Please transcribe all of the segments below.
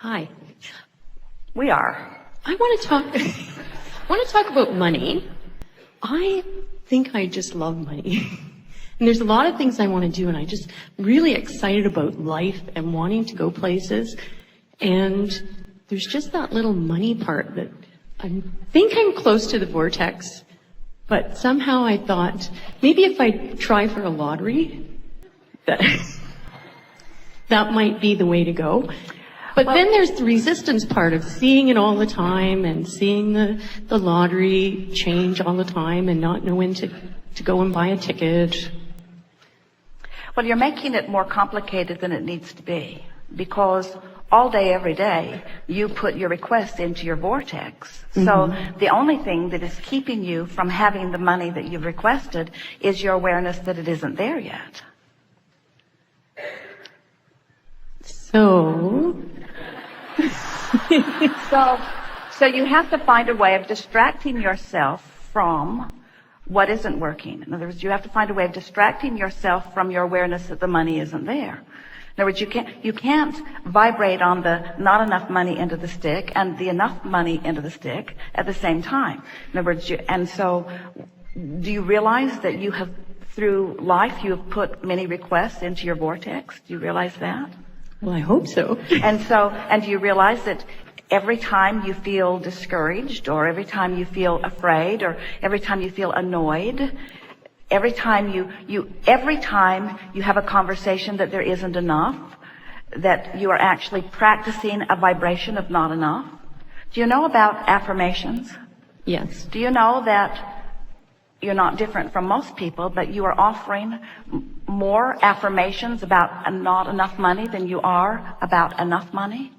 Hi. We are. I want to talk about money. I think I just love money. And there's a lot of things I want to do, and I'm just really excited about life and wanting to go places. And there's just that little money part that I think I'm close to the vortex. But somehow I thought, maybe if I try for a lottery, that might be the way to go. But then there's the resistance part of seeing it all the time and seeing the lottery change all the time and not knowing to go and buy a ticket. Well, you're making it more complicated than it needs to be, because all day, every day, you put your requests into your vortex. Mm-hmm. So the only thing that is keeping you from having the money that you've requested is your awareness that it isn't there yet. So you have to find a way of distracting yourself from what isn't working. In other words, you have to find a way of distracting yourself from your awareness that the money isn't there. In other words, you can't vibrate on the not enough money into the stick and the enough money into the stick at the same time. In other words, so do you realize that you have, through life, you have put many requests into your vortex? Do you realize that? Well, I hope so. And do you realize that every time you feel discouraged, or every time you feel afraid, or every time you feel annoyed, every time you have a conversation that there isn't enough, that you are actually practicing a vibration of not enough? Do you know about affirmations? Yes. Do you know that you're not different from most people, but you are offering more affirmations about not enough money than you are about enough money?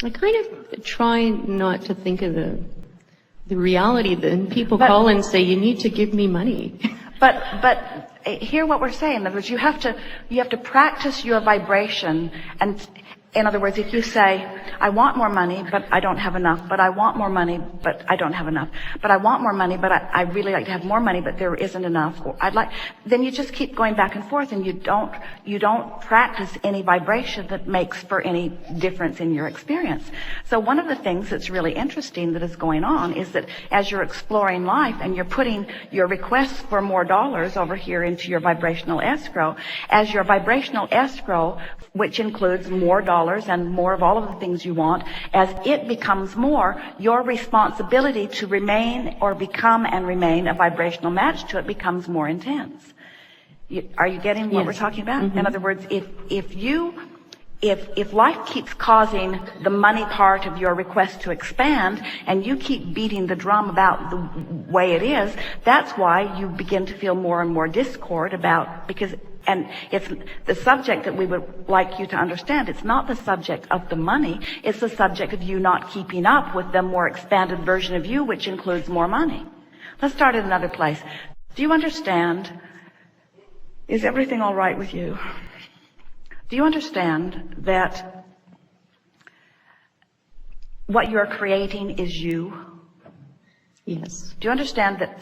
I kind of try not to think of the reality that people call and say, you need to give me money. But hear what we're saying. In other words, you have to practice your vibration. And in other words, if you say, I want more money, but I don't have enough, but I want more money, but I don't have enough, but I want more money, but I really like to have more money, but there isn't enough, or then you just keep going back and forth, and you don't practice any vibration that makes for any difference in your experience. So one of the things that's really interesting that is going on is that as you're exploring life and you're putting your requests for more dollars over here into your vibrational escrow, as your vibrational escrow, which includes more dollars and more of all of the things you want, as it becomes more, your responsibility to remain or become and remain a vibrational match to it becomes more intense. Are you getting what we're talking about? Mm-hmm. In other words, if life keeps causing the money part of your request to expand, and you keep beating the drum about the way it is, that's why you begin to feel more and more discord and it's the subject that we would like you to understand. It's not the subject of the money. It's the subject of you not keeping up with the more expanded version of you, which includes more money. Let's start at another place. Do you understand? Is everything all right with you? Do you understand that what you're creating is you? Yes. Do you understand that?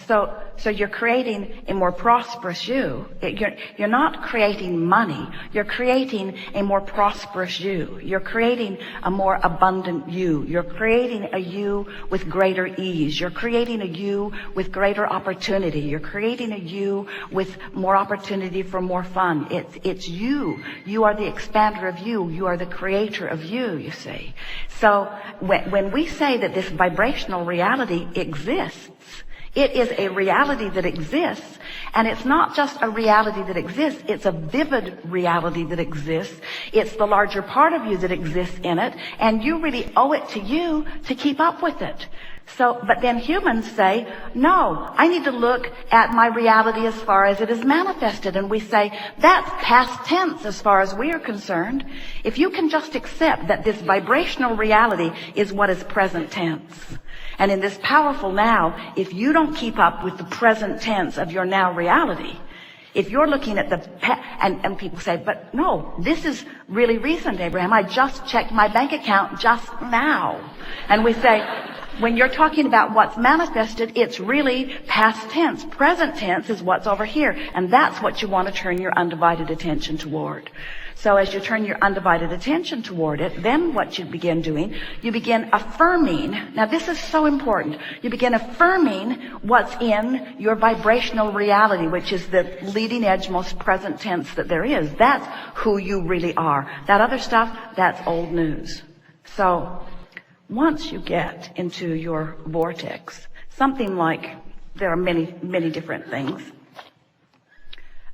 So you're creating a more prosperous you. You're not creating money. You're creating a more prosperous you. You're creating a more abundant you. You're creating a you with greater ease. You're creating a you with greater opportunity. You're creating a you with more opportunity for more fun. It's you. You are the expander of you. You are the creator of you see. So when we say that this vibrational reality exists, it is a reality that exists, and it's not just a reality that exists, it's a vivid reality that exists. It's the larger part of you that exists in it, and you really owe it to you to keep up with it. But then humans say, no, I need to look at my reality as far as it is manifested. And we say, that's past tense as far as we are concerned. If you can just accept that this vibrational reality is what is present tense. And in this powerful now, if you don't keep up with the present tense of your now reality, if you're looking at and people say, but no, this is really recent, Abraham. I just checked my bank account just now. And we say, when you're talking about what's manifested, it's really past tense. Present tense is what's over here. And that's what you want to turn your undivided attention toward. So as you turn your undivided attention toward it, then what you begin doing, you begin affirming. Now this is so important. You begin affirming what's in your vibrational reality, which is the leading edge, most present tense that there is. That's who you really are. That other stuff, that's old news. So once you get into your vortex, something like, there are many, many different things.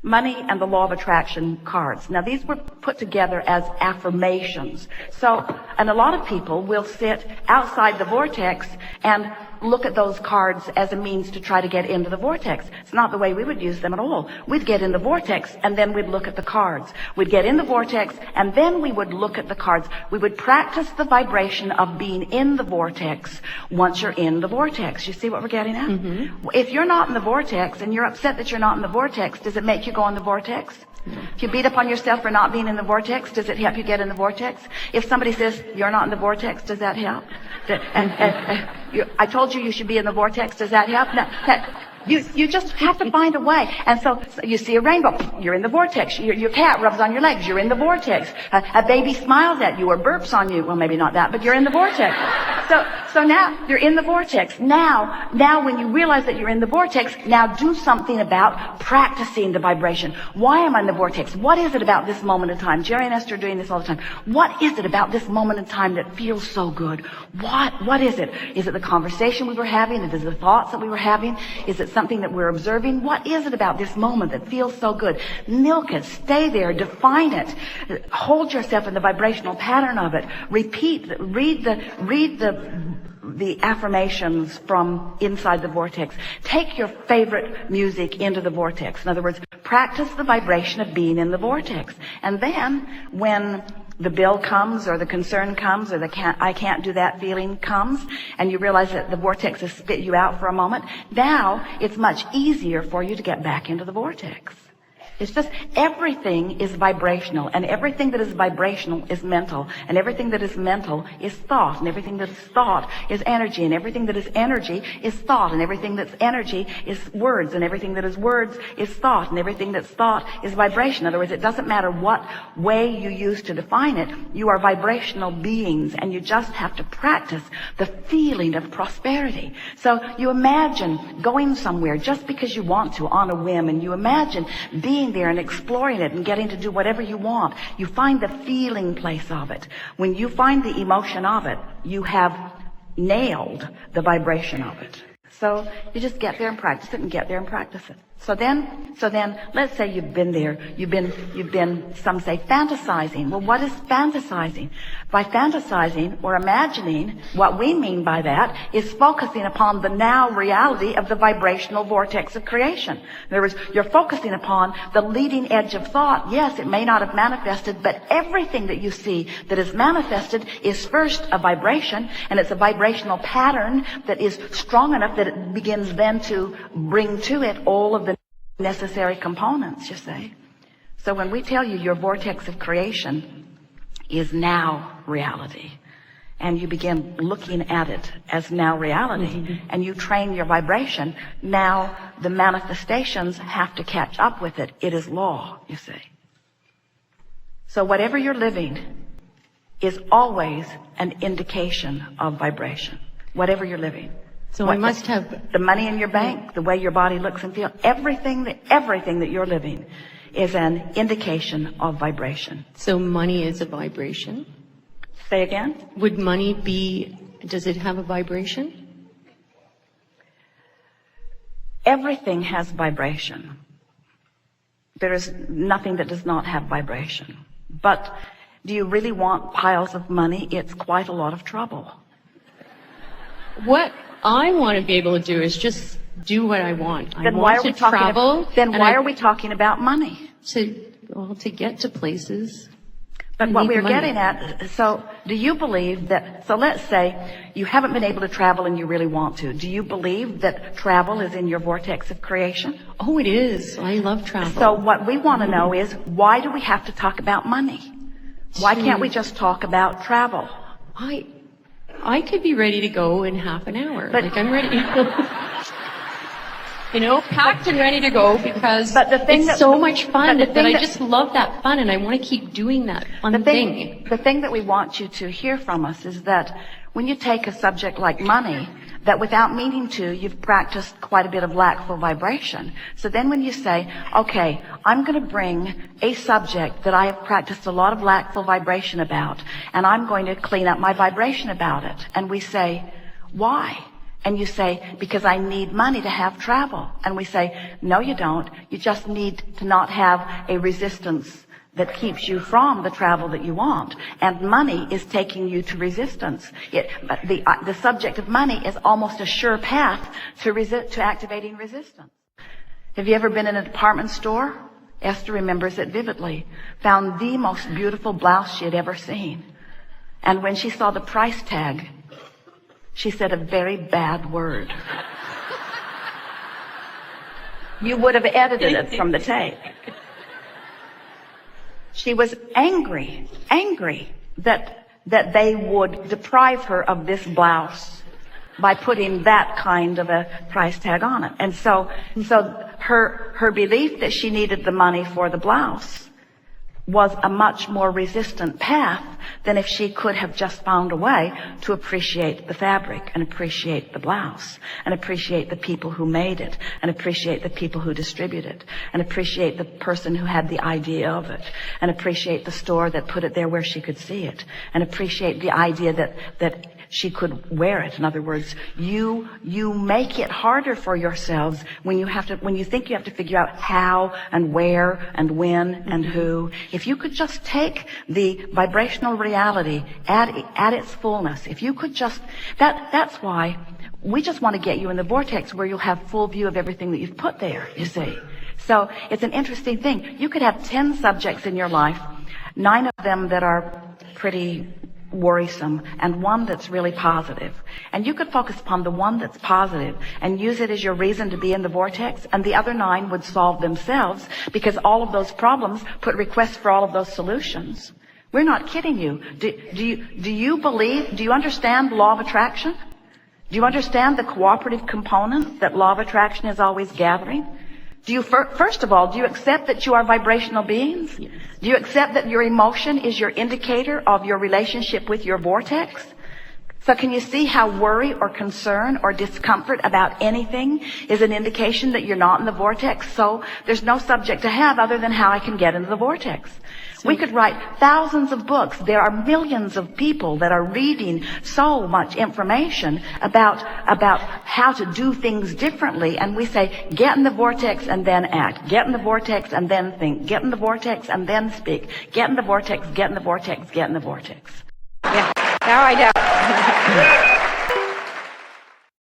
Money and the law of attraction cards. Now these were put together as affirmations. So, and a lot of people will sit outside the vortex and look at those cards as a means to try to get into the vortex. It's not the way we would use them at all. We'd get in the vortex and then we'd look at the cards. We'd get in the vortex and then we would look at the cards. We would practice the vibration of being in the vortex once you're in the vortex. You see what we're getting at? Mm-hmm. If you're not in the vortex and you're upset that you're not in the vortex, does it make you go in the vortex? If you beat up on yourself for not being in the vortex, does it help you get in the vortex? If somebody says you're not in the vortex, does that help? I told you should be in the vortex. Does that help? No, you just have to find a way. And so you see a rainbow, you're in the vortex. Your cat rubs on your legs, you're in the vortex. A baby smiles at you or burps on you. Well, maybe not that, but you're in the vortex. So now you're in the vortex. Now when you realize that you're in the vortex, now do something about practicing the vibration. Why am I in the vortex? What is it about this moment in time? Jerry and Esther are doing this all the time. What is it about this moment in time that feels so good? What is it? Is it the conversation we were having? Is it the thoughts that we were having? Is it something that we're observing? What is it about this moment that feels so good? Milk it. Stay there. Define it. Hold yourself in the vibrational pattern of it. Repeat. Read the affirmations from inside the vortex. Take your favorite music into the vortex. In other words, practice the vibration of being in the vortex. And then when the bill comes or the concern comes or I can't do that feeling comes and you realize that the vortex has spit you out for a moment, now it's much easier for you to get back into the vortex. It's just everything is vibrational, and everything that is vibrational is mental, and everything that is mental is thought, and everything that is thought is energy, and everything that is energy is thought, and everything that's energy is words, and everything that is words is thought, and everything that's thought is vibration. In other words, it doesn't matter what way you use to define it. You are vibrational beings, and you just have to practice the feeling of prosperity. So you imagine going somewhere just because you want to on a whim, and you imagine being there and exploring it and getting to do whatever you want. You find the feeling place of it. When you find the emotion of it, you have nailed the vibration of it. So you just get there and practice it and get there and practice it. So then, let's say you've been there. You've been, some say, fantasizing. Well, what is fantasizing? By fantasizing or imagining, what we mean by that is focusing upon the now reality of the vibrational vortex of creation. In other words, you're focusing upon the leading edge of thought. Yes, it may not have manifested, but everything that you see that is manifested is first a vibration, and it's a vibrational pattern that is strong enough that it begins then to bring to it all of the necessary components, you see. So when we tell you your vortex of creation is now reality, and you begin looking at it as now reality, and you train your vibration, now the manifestations have to catch up with it. It is law, you see. So whatever you're living is always an indication of vibration. Whatever you're living. So I must have the money in your bank, the way your body looks and feels, everything that you're living is an indication of vibration. So money is a vibration? Say again? Would money does it have a vibration? Everything has vibration. There is nothing that does not have vibration. But do you really want piles of money? It's quite a lot of trouble. What I want to be able to do is just do what I want. Then why are we talking about money? To get to places. But what we're getting at, so do you believe that, so let's say you haven't been able to travel and you really want to. Do you believe that travel is in your vortex of creation? Oh, it is. I love travel. So what we want to know is, why do we have to talk about money? Why can't we just talk about travel? I could be ready to go in half an hour. But, I'm ready. You know, packed and ready to go because But the thing it's that- so much fun but the that thing I that- just love that fun and I want to keep doing that fun thing. The thing that we want you to hear from us is that when you take a subject like money, that without meaning to, you've practiced quite a bit of lackful vibration. So then when you say, okay, I'm going to bring a subject that I have practiced a lot of lackful vibration about, and I'm going to clean up my vibration about it. And we say, why? And you say, because I need money to have travel. And we say, no, you don't. You just need to not have a resistance that keeps you from the travel that you want. And money is taking you to resistance. But the subject of money is almost a sure path to activating resistance. Have you ever been in a department store? Esther remembers it vividly. Found the most beautiful blouse she had ever seen. And when she saw the price tag, she said a very bad word. You would have edited it from the tape. She was angry that they would deprive her of this blouse by putting that kind of a price tag on it. And so her belief that she needed the money for the blouse was a much more resistant path than if she could have just found a way to appreciate the fabric and appreciate the blouse and appreciate the people who made it and appreciate the people who distributed it and appreciate the person who had the idea of it and appreciate the store that put it there where she could see it and appreciate the idea that she could wear it. In other words, you make it harder for yourselves when you think you have to figure out how and where and when and who. If you could just take the vibrational reality at its fullness, if you could just, that's why we just want to get you in the vortex where you'll have full view of everything that you've put there, you see. So it's an interesting thing. You could have 10 subjects in your life, 9 of them that are pretty worrisome and 1 that's really positive. And you could focus upon the one that's positive and use it as your reason to be in the vortex, and the other 9 would solve themselves because all of those problems put requests for all of those solutions. We're not kidding you. Do you understand law of attraction? Do you understand the cooperative component that law of attraction is always gathering? Do you, first of all, do you accept that you are vibrational beings? Yes. Do you accept that your emotion is your indicator of your relationship with your vortex? So can you see how worry or concern or discomfort about anything is an indication that you're not in the vortex? So there's no subject to have other than how I can get into the vortex. We could write thousands of books. There are millions of people that are reading so much information about how to do things differently. And we say, get in the vortex and then act. Get in the vortex and then think. Get in the vortex and then speak. Get in the vortex, get in the vortex, get in the vortex. Yeah, now I know.